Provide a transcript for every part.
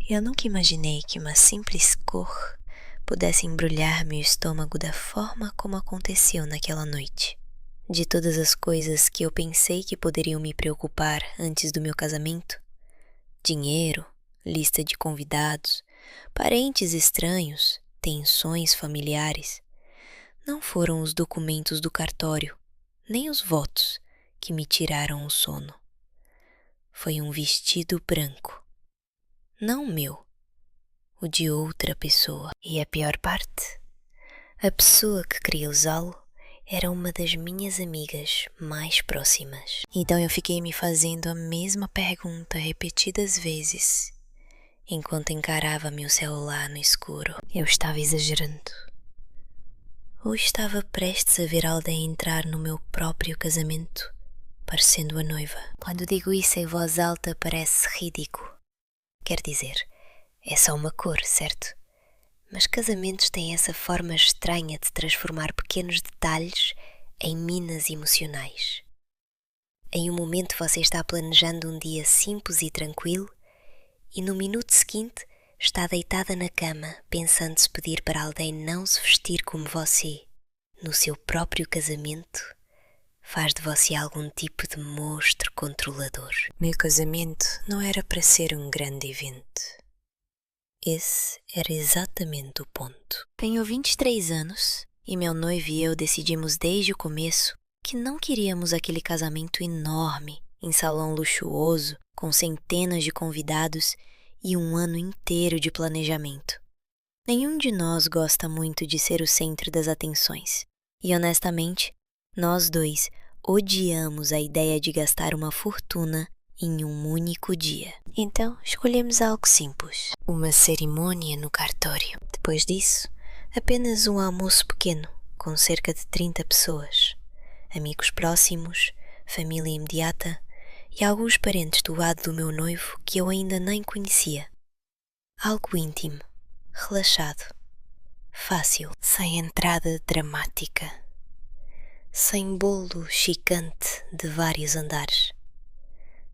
Eu nunca imaginei que uma simples cor pudesse embrulhar meu estômago da forma como aconteceu naquela noite. De todas as coisas que eu pensei que poderiam me preocupar antes do meu casamento, dinheiro, lista de convidados, parentes estranhos, tensões familiares, não foram os documentos do cartório, nem os votos que me tiraram o sono. Foi um vestido branco. Não o meu, o de outra pessoa. E a pior parte? A pessoa que queria usá-lo era uma das minhas amigas mais próximas. Então eu fiquei me fazendo a mesma pergunta repetidas vezes, enquanto encarava meu celular no escuro. Eu estava exagerando? Ou estava prestes a ver alguém entrar no meu próprio casamento, parecendo a noiva? Quando digo isso em voz alta parece ridículo. Quer dizer, é só uma cor, certo? Mas casamentos têm essa forma estranha de transformar pequenos detalhes em minas emocionais. Em um momento você está planejando um dia simples e tranquilo e no minuto seguinte está deitada na cama pensando se pedir para alguém não se vestir como você. No seu próprio casamento, faz de você algum tipo de monstro controlador. Meu casamento não era para ser um grande evento. Esse era exatamente o ponto. Tenho 23 anos e meu noivo e eu decidimos desde o começo que não queríamos aquele casamento enorme, em salão luxuoso, com centenas de convidados e um ano inteiro de planejamento. Nenhum de nós gosta muito de ser o centro das atenções. E honestamente, nós dois odiamos a ideia de gastar uma fortuna em um único dia. Então, escolhemos algo simples. Uma cerimônia no cartório. Depois disso, apenas um almoço pequeno, com cerca de 30 pessoas. Amigos próximos, família imediata e alguns parentes do lado do meu noivo que eu ainda nem conhecia. Algo íntimo, relaxado, fácil, sem entrada dramática, sem bolo chicante de vários andares,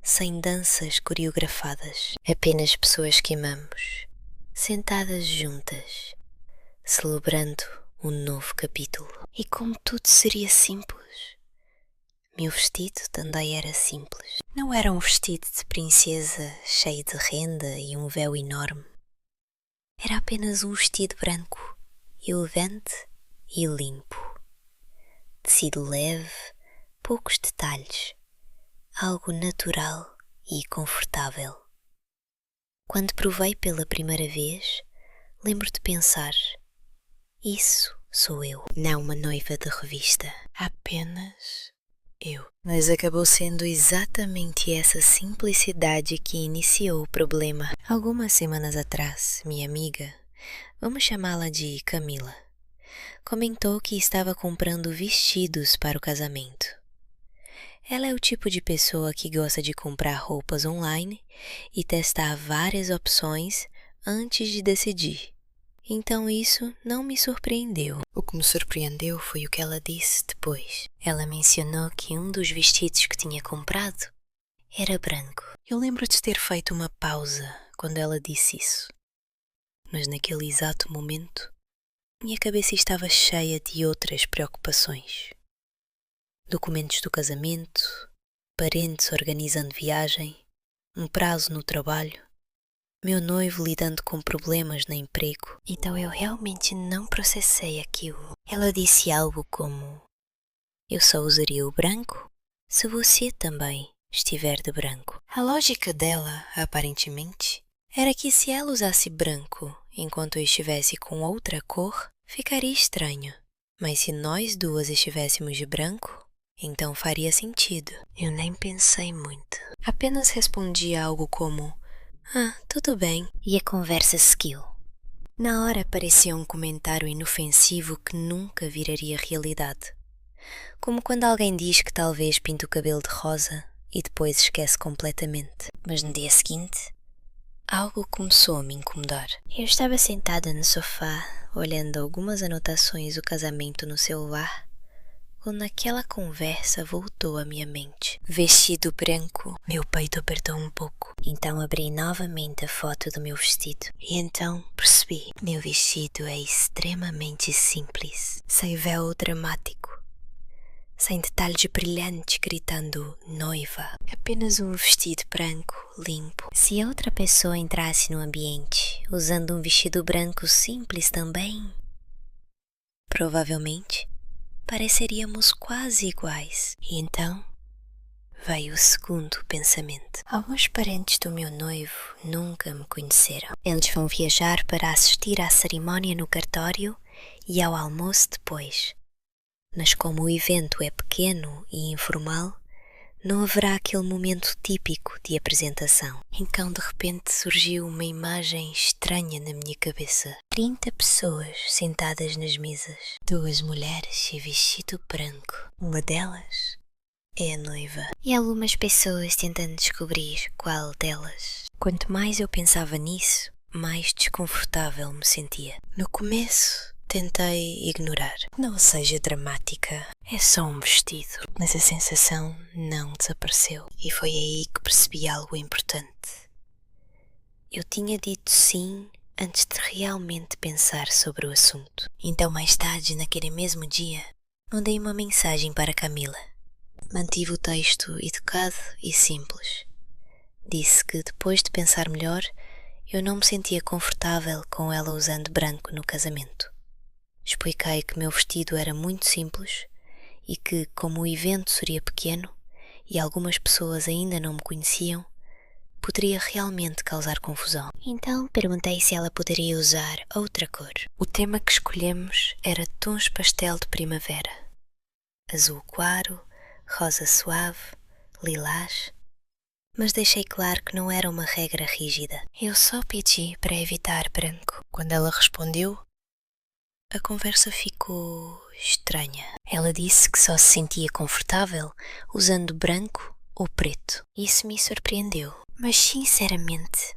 sem danças coreografadas, apenas pessoas que amamos, sentadas juntas, celebrando um novo capítulo. E como tudo seria simples, meu vestido também era simples. Não era um vestido de princesa cheio de renda e um véu enorme. Era apenas um vestido branco, elegante e limpo. Tecido leve, poucos detalhes, algo natural e confortável. Quando provei pela primeira vez, lembro de pensar, isso sou eu, não uma noiva de revista, apenas eu. Mas acabou sendo exatamente essa simplicidade que iniciou o problema. Algumas semanas atrás, minha amiga, vamos chamá-la de Camila, comentou que estava comprando vestidos para o casamento. Ela é o tipo de pessoa que gosta de comprar roupas online e testar várias opções antes de decidir. Então isso não me surpreendeu. O que me surpreendeu foi o que ela disse depois. Ela mencionou que um dos vestidos que tinha comprado era branco. Eu lembro de ter feito uma pausa quando ela disse isso. Mas naquele exato momento, minha cabeça estava cheia de outras preocupações. Documentos do casamento, parentes organizando viagem, um prazo no trabalho, meu noivo lidando com problemas no emprego. Então eu realmente não processei aquilo. Ela disse algo como: eu só usaria o branco se você também estiver de branco. A lógica dela, aparentemente, era que se ela usasse branco enquanto eu estivesse com outra cor, ficaria estranho. Mas se nós duas estivéssemos de branco, então faria sentido. Eu nem pensei muito. Apenas respondi algo como: tudo bem. E a conversa seguiu. Na hora parecia um comentário inofensivo que nunca viraria realidade. Como quando alguém diz que talvez pinte o cabelo de rosa e depois esquece completamente. Mas no dia seguinte, algo começou a me incomodar. Eu estava sentada no sofá, olhando algumas anotações do casamento no celular, quando aquela conversa voltou à minha mente. Vestido branco, meu peito apertou um pouco. Então abri novamente a foto do meu vestido. E então percebi, meu vestido é extremamente simples, sem véu dramático, sem detalhes brilhantes gritando noiva. Apenas um vestido branco, limpo. Se outra pessoa entrasse no ambiente usando um vestido branco simples também, provavelmente pareceríamos quase iguais. E então veio o segundo pensamento. Alguns parentes do meu noivo nunca me conheceram. Eles vão viajar para assistir à cerimónia no cartório e ao almoço depois. Mas como o evento é pequeno e informal, não haverá aquele momento típico de apresentação. Então de repente surgiu uma imagem estranha na minha cabeça. 30 pessoas sentadas nas mesas. 2 mulheres e vestido branco. Uma delas é a noiva. E algumas pessoas tentando descobrir qual delas. Quanto mais eu pensava nisso, mais desconfortável me sentia. No começo, tentei ignorar. Não seja dramática, é só um vestido. Mas a sensação não desapareceu. E foi aí que percebi algo importante. Eu tinha dito sim antes de realmente pensar sobre o assunto. Então mais tarde, naquele mesmo dia, mandei uma mensagem para Camila. Mantive o texto educado e simples. Disse que depois de pensar melhor, eu não me sentia confortável com ela usando branco no casamento. Expliquei que meu vestido era muito simples e que, como o evento seria pequeno e algumas pessoas ainda não me conheciam, poderia realmente causar confusão. Então perguntei se ela poderia usar outra cor. O tema que escolhemos era tons pastel de primavera. Azul claro, rosa suave, lilás. Mas deixei claro que não era uma regra rígida. Eu só pedi para evitar branco. Quando ela respondeu, a conversa ficou estranha. Ela disse que só se sentia confortável usando branco ou preto. Isso me surpreendeu. Mas sinceramente,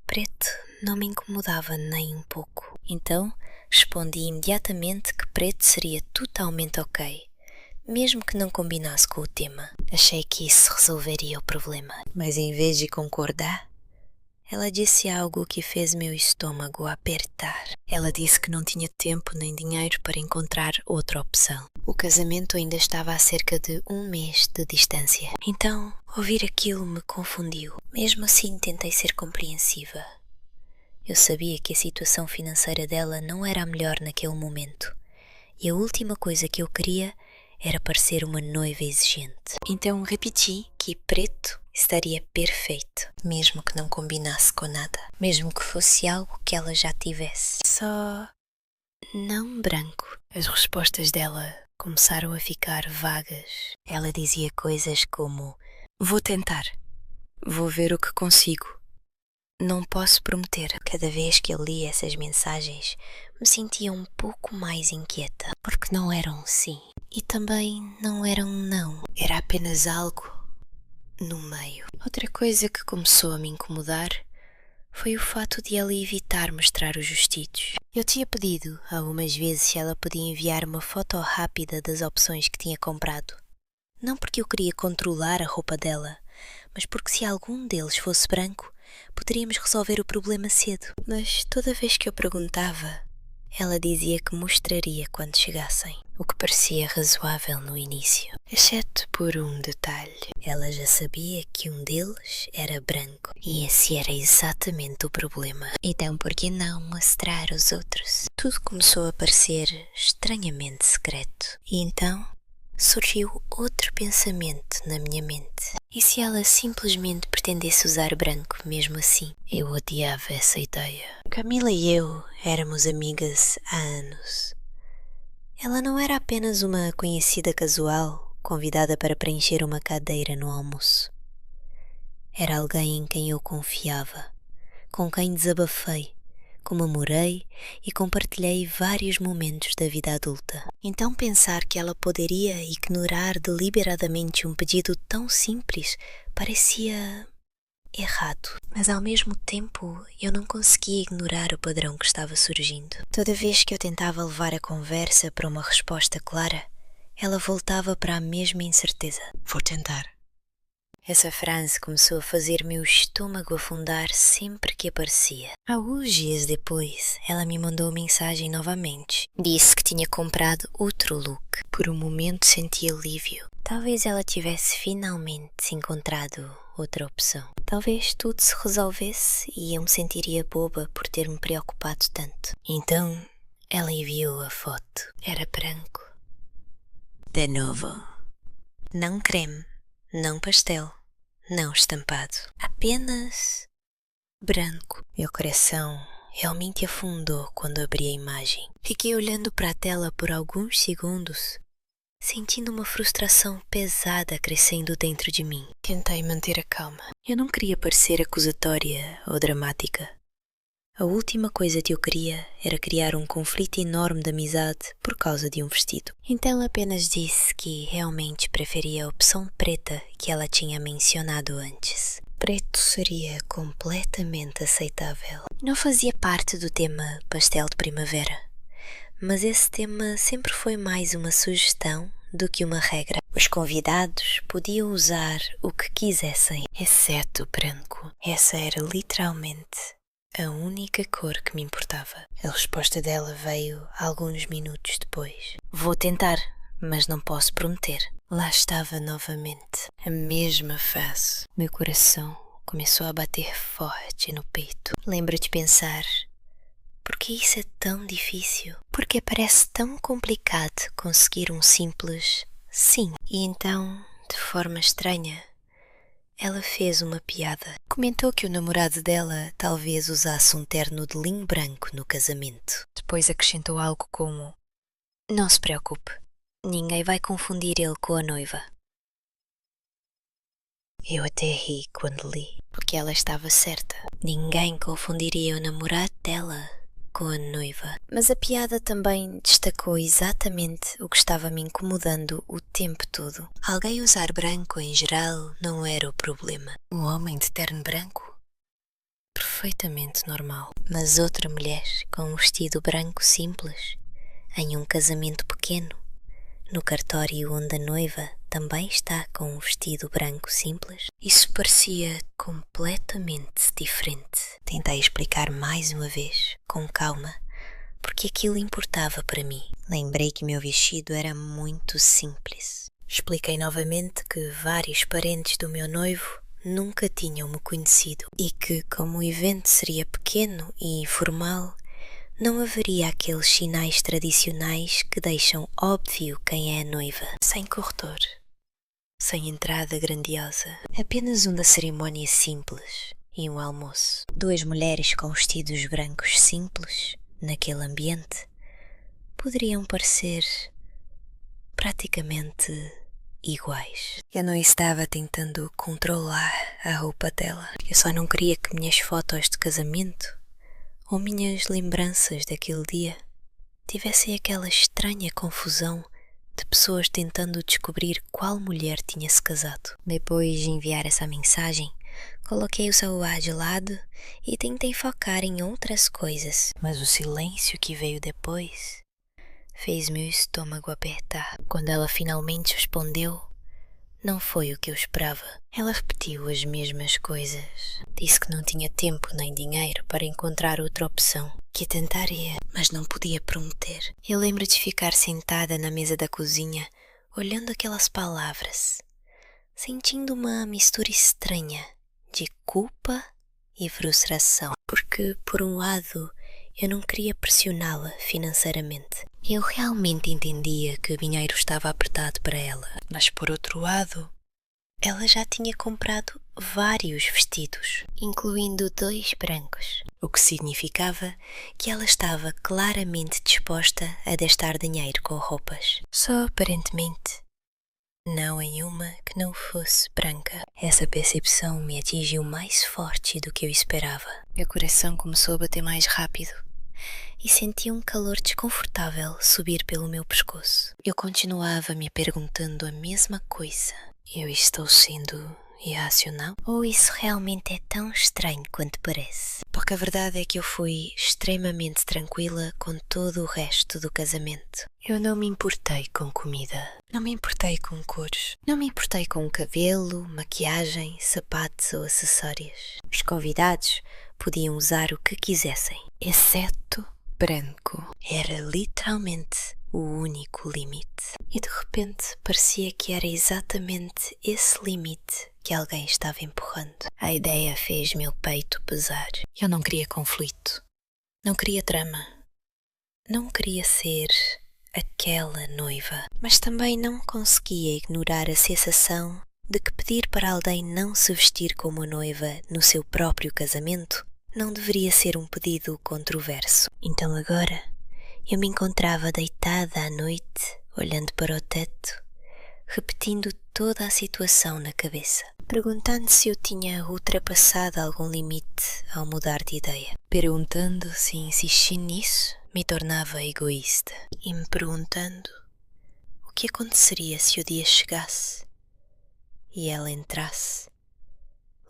preto não me incomodava nem um pouco. Então respondi imediatamente que preto seria totalmente ok, mesmo que não combinasse com o tema. Achei que isso resolveria o problema. Mas em vez de concordar, ela disse algo que fez meu estômago apertar. Ela disse que não tinha tempo nem dinheiro para encontrar outra opção. O casamento ainda estava a cerca de 1 mês de distância. Então, ouvir aquilo me confundiu. Mesmo assim, tentei ser compreensiva. Eu sabia que a situação financeira dela não era a melhor naquele momento. E a última coisa que eu queria era parecer uma noiva exigente. Então repeti que preto estaria perfeito, mesmo que não combinasse com nada, mesmo que fosse algo que ela já tivesse. Só não branco. As respostas dela começaram a ficar vagas. Ela dizia coisas como: vou tentar, vou ver o que consigo. Não posso prometer. Cada vez que eu li essas mensagens, me sentia um pouco mais inquieta, porque não eram sim. E também não era um não, era apenas algo no meio. Outra coisa que começou a me incomodar foi o fato de ela evitar mostrar os vestidos. Eu tinha pedido algumas vezes se ela podia enviar uma foto rápida das opções que tinha comprado. Não porque eu queria controlar a roupa dela, mas porque se algum deles fosse branco, poderíamos resolver o problema cedo. Mas toda vez que eu perguntava, ela dizia que mostraria quando chegassem, o que parecia razoável no início, exceto por um detalhe. Ela já sabia que um deles era branco, e esse era exatamente o problema. Então por que não mostrar os outros? Tudo começou a parecer estranhamente secreto, e então surgiu outro pensamento na minha mente. E se ela simplesmente pretendesse usar branco mesmo assim? Eu odiava essa ideia. Camila e eu éramos amigas há anos. Ela não era apenas uma conhecida casual, convidada para preencher uma cadeira no almoço. Era alguém em quem eu confiava, com quem desabafei, comemorei e compartilhei vários momentos da vida adulta. Então pensar que ela poderia ignorar deliberadamente um pedido tão simples parecia errado. Mas ao mesmo tempo eu não conseguia ignorar o padrão que estava surgindo. Toda vez que eu tentava levar a conversa para uma resposta clara, ela voltava para a mesma incerteza. Vou tentar. Essa frase começou a fazer meu estômago afundar sempre que aparecia. Alguns dias depois, ela me mandou mensagem novamente. Disse que tinha comprado outro look. Por um momento senti alívio. Talvez ela tivesse finalmente encontrado outra opção. Talvez tudo se resolvesse e eu me sentiria boba por ter me preocupado tanto. Então, ela enviou a foto. Era branco. De novo. Não creme, não pastel, não estampado. Apenas branco. Meu coração realmente afundou quando abri a imagem. Fiquei olhando para a tela por alguns segundos, sentindo uma frustração pesada crescendo dentro de mim. Tentei manter a calma. Eu não queria parecer acusatória ou dramática. A última coisa que eu queria era criar um conflito enorme de amizade por causa de um vestido. Então apenas disse que realmente preferia a opção preta que ela tinha mencionado antes. Preto seria completamente aceitável. Não fazia parte do tema pastel de primavera, mas esse tema sempre foi mais uma sugestão do que uma regra. Os convidados podiam usar o que quisessem, exceto o branco. Essa era literalmente a única cor que me importava. A resposta dela veio alguns minutos depois. Vou tentar, mas não posso prometer. Lá estava novamente, a mesma face. Meu coração começou a bater forte no peito. Lembro de pensar, por que isso é tão difícil? Porque parece tão complicado conseguir um simples sim. E então, de forma estranha, ela fez uma piada. Comentou que o namorado dela talvez usasse um terno de linho branco no casamento. Depois acrescentou algo como: não se preocupe, ninguém vai confundir ele com a noiva. Eu até ri quando li, porque ela estava certa. Ninguém confundiria o namorado dela com a noiva. Mas a piada também destacou exatamente o que estava me incomodando o tempo todo. Alguém usar branco em geral não era o problema. Um homem de terno branco? Perfeitamente normal. Mas outra mulher com um vestido branco simples, em um casamento pequeno, no cartório onde a noiva também está com um vestido branco simples, isso parecia completamente diferente. Tentei explicar mais uma vez, com calma, porque aquilo importava para mim. Lembrei que meu vestido era muito simples. Expliquei novamente que vários parentes do meu noivo nunca tinham me conhecido e que, como o evento seria pequeno e informal, não haveria aqueles sinais tradicionais que deixam óbvio quem é a noiva. Sem corredor, sem entrada grandiosa, apenas uma cerimónia simples e um almoço. Duas mulheres com vestidos brancos simples, naquele ambiente, poderiam parecer praticamente iguais. Eu não estava tentando controlar a roupa dela. Eu só não queria que minhas fotos de casamento ou minhas lembranças daquele dia tivessem aquela estranha confusão de pessoas tentando descobrir qual mulher tinha se casado. Depois de enviar essa mensagem, coloquei o celular de lado e tentei focar em outras coisas, mas o silêncio que veio depois fez meu estômago apertar. Quando ela finalmente respondeu, não foi o que eu esperava. Ela repetiu as mesmas coisas. Disse que não tinha tempo nem dinheiro para encontrar outra opção. Que tentaria, mas não podia prometer. Eu lembro de ficar sentada na mesa da cozinha, olhando aquelas palavras, sentindo uma mistura estranha de culpa e frustração. Porque, por um lado, eu não queria pressioná-la financeiramente. Eu realmente entendia que o dinheiro estava apertado para ela. Mas, por outro lado, ela já tinha comprado vários vestidos, incluindo 2 brancos, o que significava que ela estava claramente disposta a gastar dinheiro com roupas. Só aparentemente, não em uma que não fosse branca. Essa percepção me atingiu mais forte do que eu esperava. Meu coração começou a bater mais rápido e senti um calor desconfortável subir pelo meu pescoço. Eu continuava me perguntando a mesma coisa. Eu estou sendo irracional? Ou isso realmente é tão estranho quanto parece? Porque a verdade é que eu fui extremamente tranquila com todo o resto do casamento. Eu não me importei com comida. Não me importei com cores. Não me importei com cabelo, maquiagem, sapatos ou acessórios. Os convidados podiam usar o que quisessem, exceto branco. Era literalmente o único limite. E de repente parecia que era exatamente esse limite que alguém estava empurrando. A ideia fez meu peito pesar. Eu não queria conflito. Não queria drama. Não queria ser aquela noiva, mas também não conseguia ignorar a sensação de que pedir para alguém não se vestir como a noiva no seu próprio casamento não deveria ser um pedido controverso. Então agora eu me encontrava deitada à noite, olhando para o teto, repetindo toda a situação na cabeça, perguntando se eu tinha ultrapassado algum limite ao mudar de ideia, perguntando se insistir nisso me tornava egoísta e me perguntando o que aconteceria se o dia chegasse e ela entrasse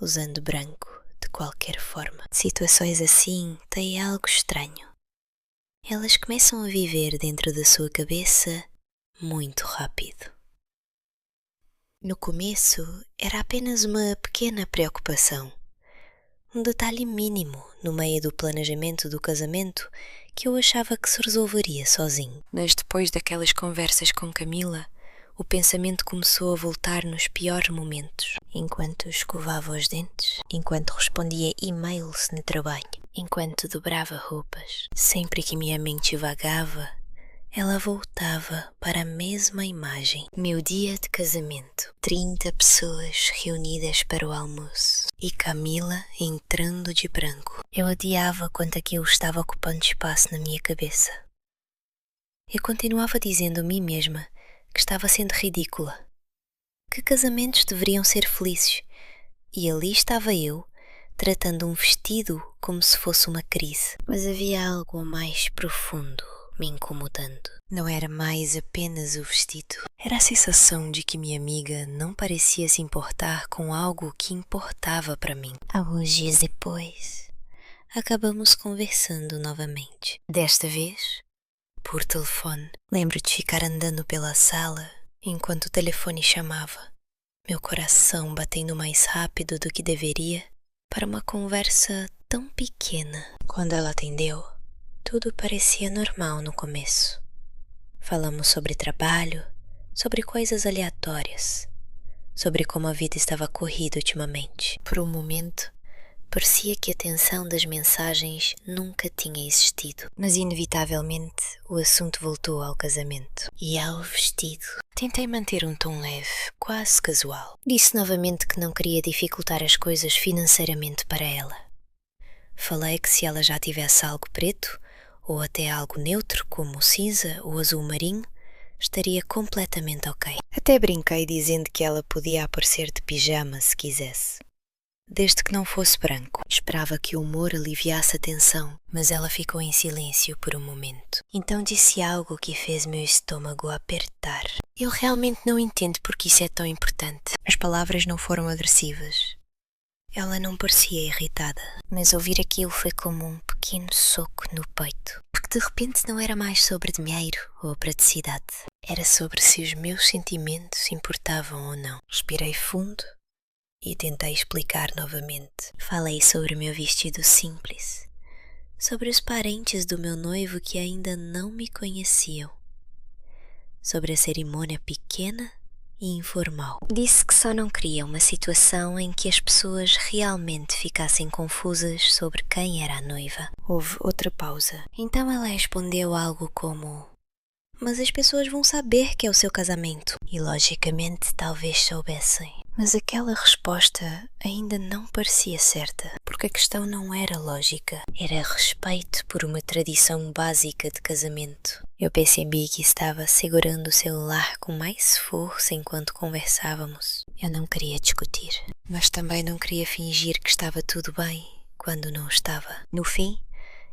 usando branco de qualquer forma. Situações assim têm algo estranho. Elas começam a viver dentro da sua cabeça muito rápido. No começo era apenas uma pequena preocupação, um detalhe mínimo no meio do planejamento do casamento que eu achava que se resolveria sozinho. Mas depois daquelas conversas com Camila, o pensamento começou a voltar nos piores momentos, enquanto escovava os dentes, enquanto respondia e-mails no trabalho, enquanto dobrava roupas. Sempre que minha mente vagava, ela voltava para a mesma imagem. Meu dia de casamento, 30 pessoas reunidas para o almoço e Camila entrando de branco. Eu odiava quanto aquilo estava ocupando espaço na minha cabeça. Eu continuava dizendo a mim mesma que estava sendo ridícula, que casamentos deveriam ser felizes, e ali estava eu, tratando um vestido como se fosse uma crise. Mas havia algo mais profundo me incomodando. Não era mais apenas o vestido. Era a sensação de que minha amiga não parecia se importar com algo que importava para mim. Alguns dias depois, acabamos conversando novamente. Desta vez, por telefone. Lembro de ficar andando pela sala enquanto o telefone chamava, meu coração batendo mais rápido do que deveria para uma conversa tão pequena. Quando ela atendeu, tudo parecia normal no começo. Falamos sobre trabalho, sobre coisas aleatórias, sobre como a vida estava corrida ultimamente. Por um momento, parecia que a tensão das mensagens nunca tinha existido, mas inevitavelmente o assunto voltou ao casamento e ao vestido. Tentei manter um tom leve, quase casual. Disse novamente que não queria dificultar as coisas financeiramente para ela. Falei que se ela já tivesse algo preto, ou até algo neutro como cinza ou azul marinho, estaria completamente ok. Até brinquei dizendo que ela podia aparecer de pijama se quisesse, desde que não fosse branco. Esperava que o humor aliviasse a tensão, mas ela ficou em silêncio por um momento. Então disse algo que fez meu estômago apertar. Eu realmente não entendo porque isso é tão importante. As palavras não foram agressivas. Ela não parecia irritada, mas ouvir aquilo foi como um pequeno soco no peito. Porque de repente não era mais sobre dinheiro ou praticidade. Era sobre se os meus sentimentos importavam ou não. Respirei fundo e tentei explicar novamente. Falei sobre o meu vestido simples, sobre os parentes do meu noivo que ainda não me conheciam, sobre a cerimônia pequena e informal. Disse que só não queria uma situação em que as pessoas realmente ficassem confusas sobre quem era a noiva. Houve outra pausa. Então ela respondeu algo como: mas as pessoas vão saber que é o seu casamento. E logicamente talvez soubessem. Mas aquela resposta ainda não parecia certa, porque a questão não era lógica, era respeito por uma tradição básica de casamento. Eu percebi que estava segurando o celular com mais força enquanto conversávamos. Eu não queria discutir, mas também não queria fingir que estava tudo bem quando não estava. No fim,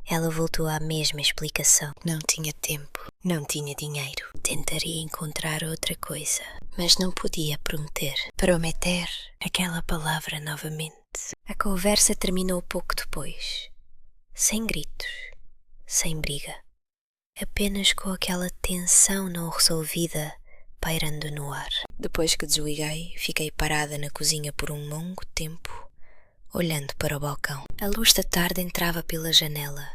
ela voltou à mesma explicação. Não tinha tempo, não tinha dinheiro. Tentaria encontrar outra coisa, mas não podia prometer. Prometer aquela palavra novamente. A conversa terminou pouco depois. Sem gritos, sem briga. Apenas com aquela tensão não resolvida pairando no ar. Depois que desliguei, fiquei parada na cozinha por um longo tempo, olhando para o balcão. A luz da tarde entrava pela janela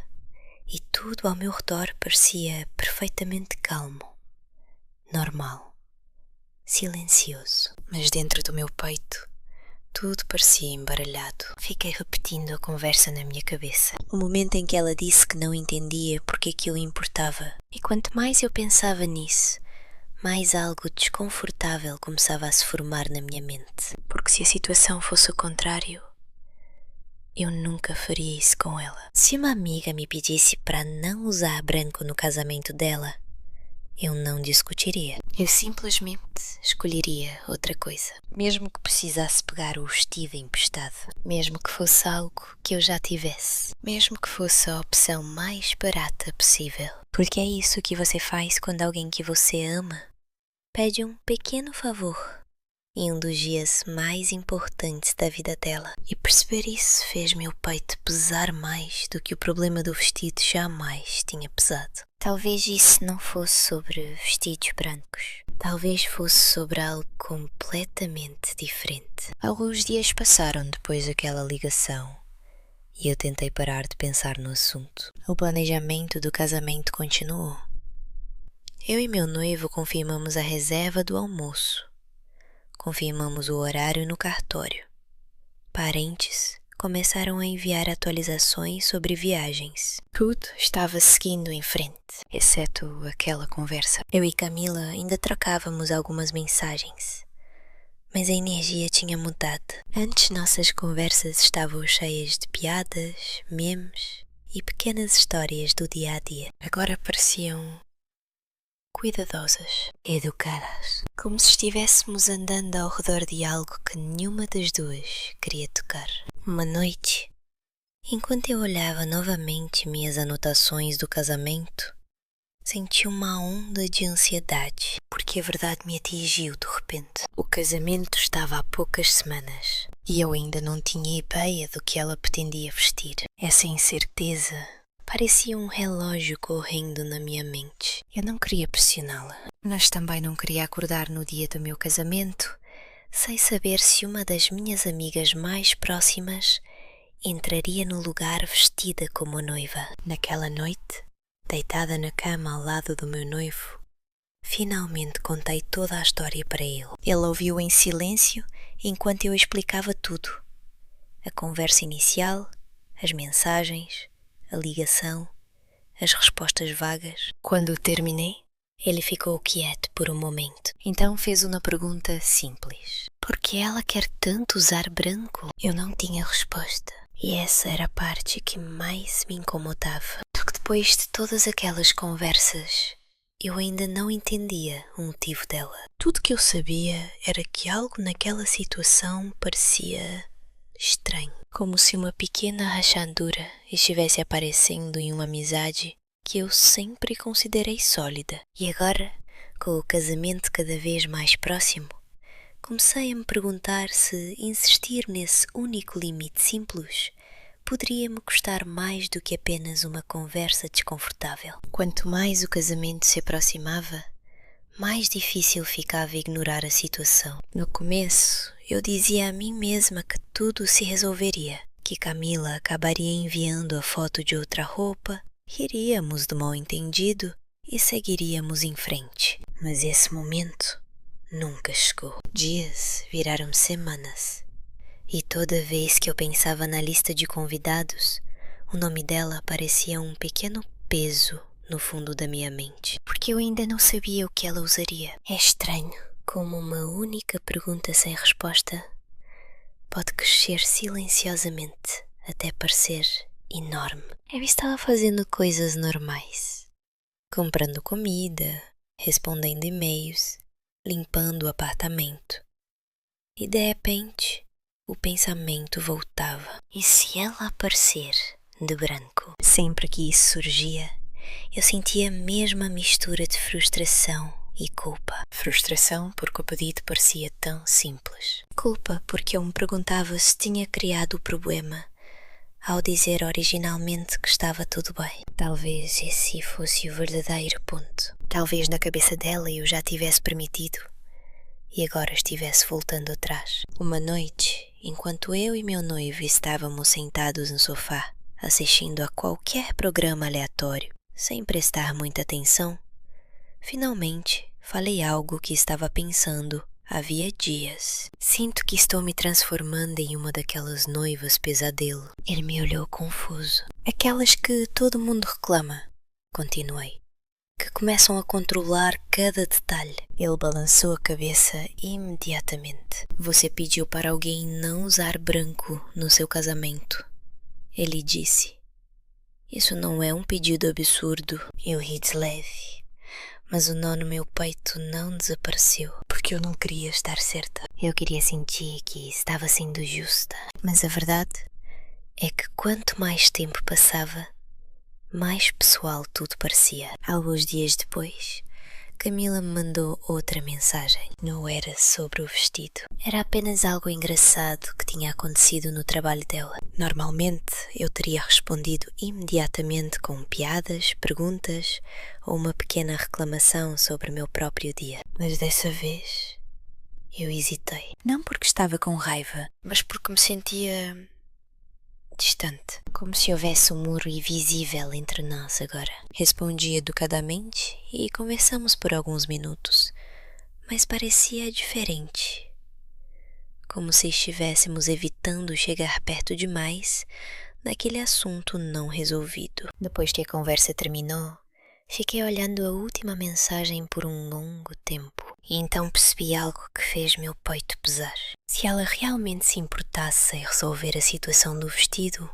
e tudo ao meu redor parecia perfeitamente calmo, normal, silencioso. Mas dentro do meu peito, tudo parecia embaralhado. Fiquei repetindo a conversa na minha cabeça. O momento em que ela disse que não entendia porque aquilo importava. E quanto mais eu pensava nisso, mais algo desconfortável começava a se formar na minha mente. Porque se a situação fosse o contrário, eu nunca faria isso com ela. Se uma amiga me pedisse para não usar branco no casamento dela, eu não discutiria. Eu simplesmente escolheria outra coisa. Mesmo que precisasse pegar o vestido emprestado. Mesmo que fosse algo que eu já tivesse. Mesmo que fosse a opção mais barata possível. Porque é isso que você faz quando alguém que você ama pede um pequeno favor em um dos dias mais importantes da vida dela. E perceber isso fez meu peito pesar mais do que o problema do vestido jamais tinha pesado. Talvez isso não fosse sobre vestidos brancos. Talvez fosse sobre algo completamente diferente. Alguns dias passaram depois daquela ligação e eu tentei parar de pensar no assunto. O planejamento do casamento continuou. Eu e meu noivo confirmamos a reserva do almoço. Confirmamos o horário no cartório. Parentes começaram a enviar atualizações sobre viagens. Tudo estava seguindo em frente, exceto aquela conversa. Eu e Camila ainda trocávamos algumas mensagens, mas a energia tinha mudado. Antes nossas conversas estavam cheias de piadas, memes e pequenas histórias do dia a dia. Agora pareciam cuidadosas, educadas, como se estivéssemos andando ao redor de algo que nenhuma das duas queria tocar. Uma noite, enquanto eu olhava novamente minhas anotações do casamento, senti uma onda de ansiedade, porque a verdade me atingiu de repente. O casamento estava há poucas semanas e eu ainda não tinha ideia do que ela pretendia vestir. Essa incerteza parecia um relógio correndo na minha mente. Eu não queria pressioná-la, mas também não queria acordar no dia do meu casamento sem saber se uma das minhas amigas mais próximas entraria no lugar vestida como noiva. Naquela noite, deitada na cama ao lado do meu noivo, finalmente contei toda a história para ele. Ele ouviu em silêncio enquanto eu explicava tudo. A conversa inicial, as mensagens, a ligação, as respostas vagas. Quando terminei, ele ficou quieto por um momento. Então fez uma pergunta simples. Por que ela quer tanto usar branco? Eu não tinha resposta. E essa era a parte que mais me incomodava. Porque depois de todas aquelas conversas, eu ainda não entendia o motivo dela. Tudo que eu sabia era que algo naquela situação parecia estranho. Como se uma pequena rachadura estivesse aparecendo em uma amizade que eu sempre considerei sólida. E agora, com o casamento cada vez mais próximo, comecei a me perguntar se insistir nesse único limite simples poderia me custar mais do que apenas uma conversa desconfortável. Quanto mais o casamento se aproximava, mais difícil ficava ignorar a situação. No começo, eu dizia a mim mesma que tudo se resolveria, que Camila acabaria enviando a foto de outra roupa, riríamos do mal-entendido e seguiríamos em frente. Mas esse momento nunca chegou. Dias viraram semanas. E toda vez que eu pensava na lista de convidados, o nome dela parecia um pequeno peso no fundo da minha mente, porque eu ainda não sabia o que ela usaria. É estranho como uma única pergunta sem resposta pode crescer silenciosamente até parecer enorme. Eu estava fazendo coisas normais, comprando comida, respondendo e-mails, limpando o apartamento. E de repente, o pensamento voltava. E se ela aparecer de branco? Sempre que isso surgia, eu sentia a mesma mistura de frustração e culpa. Frustração porque o pedido parecia tão simples. Culpa porque eu me perguntava se tinha criado o problema ao dizer originalmente que estava tudo bem. Talvez esse fosse o verdadeiro ponto. Talvez na cabeça dela eu já tivesse permitido e agora estivesse voltando atrás. Uma noite, enquanto eu e meu noivo estávamos sentados no sofá, assistindo a qualquer programa aleatório, sem prestar muita atenção, finalmente falei algo que estava pensando havia dias. Sinto que estou me transformando em uma daquelas noivas pesadelo. Ele me olhou confuso. Aquelas que todo mundo reclama, continuei, que começam a controlar cada detalhe. Ele balançou a cabeça imediatamente. Você pediu para alguém não usar branco no seu casamento. Ele disse. Isso não é um pedido absurdo. Eu ri de leve. Mas o nó no meu peito não desapareceu, porque eu não queria estar certa. Eu queria sentir que estava sendo justa. Mas a verdade é que quanto mais tempo passava, mais pessoal tudo parecia. Alguns dias depois, Camila me mandou outra mensagem. Não era sobre o vestido. Era apenas algo engraçado que tinha acontecido no trabalho dela. Normalmente, eu teria respondido imediatamente com piadas, perguntas ou uma pequena reclamação sobre o meu próprio dia. Mas dessa vez, eu hesitei. Não porque estava com raiva, mas porque me sentia distante, como se houvesse um muro invisível entre nós agora. Respondi educadamente e conversamos por alguns minutos, mas parecia diferente, como se estivéssemos evitando chegar perto demais daquele assunto não resolvido. Depois que a conversa terminou, fiquei olhando a última mensagem por um longo tempo e então percebi algo que fez meu peito pesar. Se ela realmente se importasse em resolver a situação do vestido,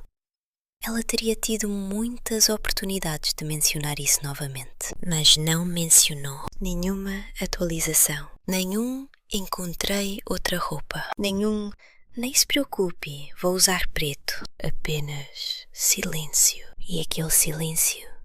ela teria tido muitas oportunidades de mencionar isso novamente. Mas não mencionou nenhuma atualização, nenhum encontrei outra roupa, nenhum nem se preocupe, vou usar preto. Apenas silêncio. E aquele silêncio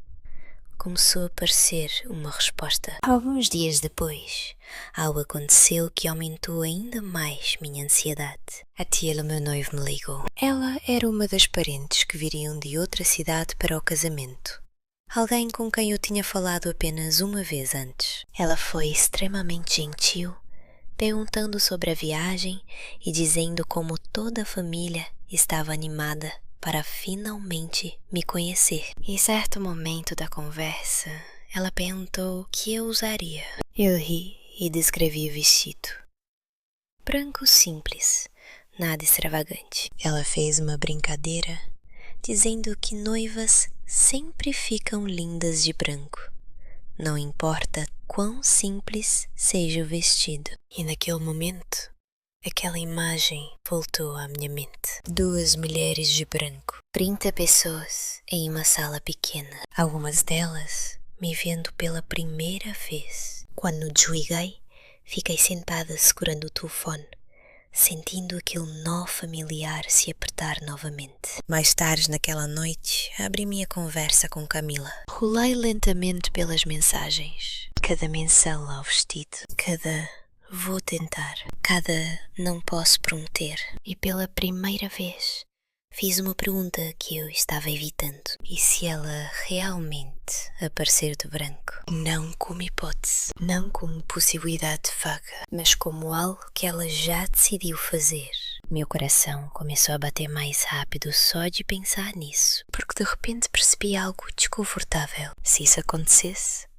começou a parecer uma resposta. Alguns dias depois, algo aconteceu que aumentou ainda mais minha ansiedade. A tia do meu noivo me ligou. Ela era uma das parentes que viriam de outra cidade para o casamento. Alguém com quem eu tinha falado apenas uma vez antes. Ela foi extremamente gentil, perguntando sobre a viagem e dizendo como toda a família estava animada para finalmente me conhecer. Em certo momento da conversa, ela perguntou o que eu usaria. Eu ri e descrevi o vestido. Branco simples, nada extravagante. Ela fez uma brincadeira, dizendo que noivas sempre ficam lindas de branco. Não importa quão simples seja o vestido. E naquele momento, aquela imagem voltou à minha mente. 2 mulheres de branco, 30 pessoas em uma sala pequena. Algumas delas me vendo pela primeira vez. Quando desliguei, fiquei sentada segurando o telefone, sentindo aquele nó familiar se apertar novamente. Mais tarde naquela noite, abri minha conversa com Camila. Rolei lentamente pelas mensagens. Cada menção ao vestido, cada vou tentar, cada não posso prometer. E pela primeira vez fiz uma pergunta que eu estava evitando. E se ela realmente aparecer de branco? Não como hipótese, não como possibilidade vaga, mas como algo que ela já decidiu fazer. Meu coração começou a bater mais rápido só de pensar nisso, porque de repente percebi algo desconfortável. Se isso acontecesse,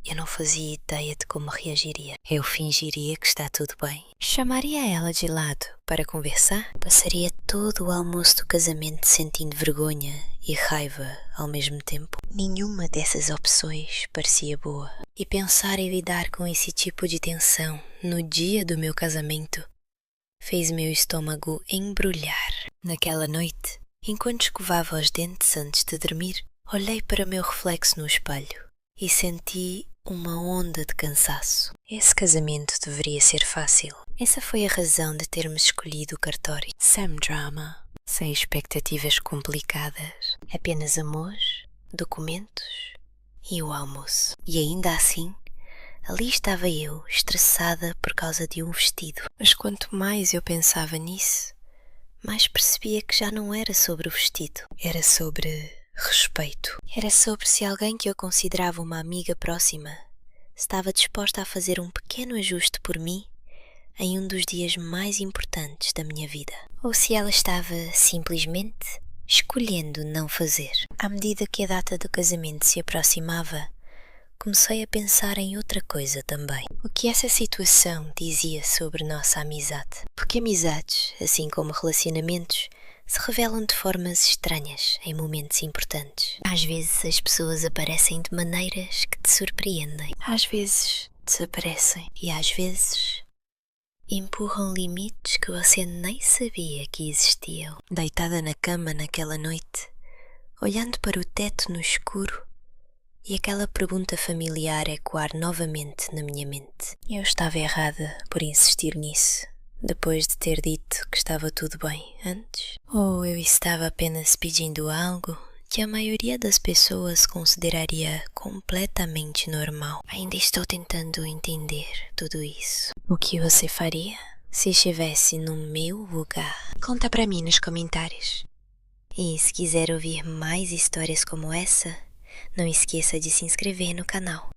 eu não fazia ideia de como reagiria. Eu fingiria que está tudo bem. Chamaria ela de lado para conversar. Passaria todo o almoço do casamento sentindo vergonha e raiva ao mesmo tempo. Nenhuma dessas opções parecia boa. E pensar em lidar com esse tipo de tensão no dia do meu casamento fez meu estômago embrulhar. Naquela noite, enquanto escovava os dentes antes de dormir, olhei para meu reflexo no espelho e senti uma onda de cansaço. Esse casamento deveria ser fácil. Essa foi a razão de termos escolhido o cartório. Sem drama, sem expectativas complicadas. Apenas amor, documentos e o almoço. E ainda assim, ali estava eu, estressada por causa de um vestido. Mas quanto mais eu pensava nisso, mais percebia que já não era sobre o vestido. Era sobre respeito. Era sobre se alguém que eu considerava uma amiga próxima estava disposta a fazer um pequeno ajuste por mim em um dos dias mais importantes da minha vida. Ou se ela estava simplesmente escolhendo não fazer. À medida que a data do casamento se aproximava, comecei a pensar em outra coisa também. O que essa situação dizia sobre nossa amizade? Porque amizades, assim como relacionamentos, se revelam de formas estranhas em momentos importantes. Às vezes as pessoas aparecem de maneiras que te surpreendem. Às vezes desaparecem. E às vezes empurram limites que você nem sabia que existiam. Deitada na cama naquela noite, olhando para o teto no escuro, e aquela pergunta familiar ecoar novamente na minha mente. Eu estava errada por insistir nisso, depois de ter dito que estava tudo bem antes? Ou eu estava apenas pedindo algo que a maioria das pessoas consideraria completamente normal? Ainda estou tentando entender tudo isso. O que você faria se estivesse no meu lugar? Conta para mim nos comentários. E se quiser ouvir mais histórias como essa, não esqueça de se inscrever no canal.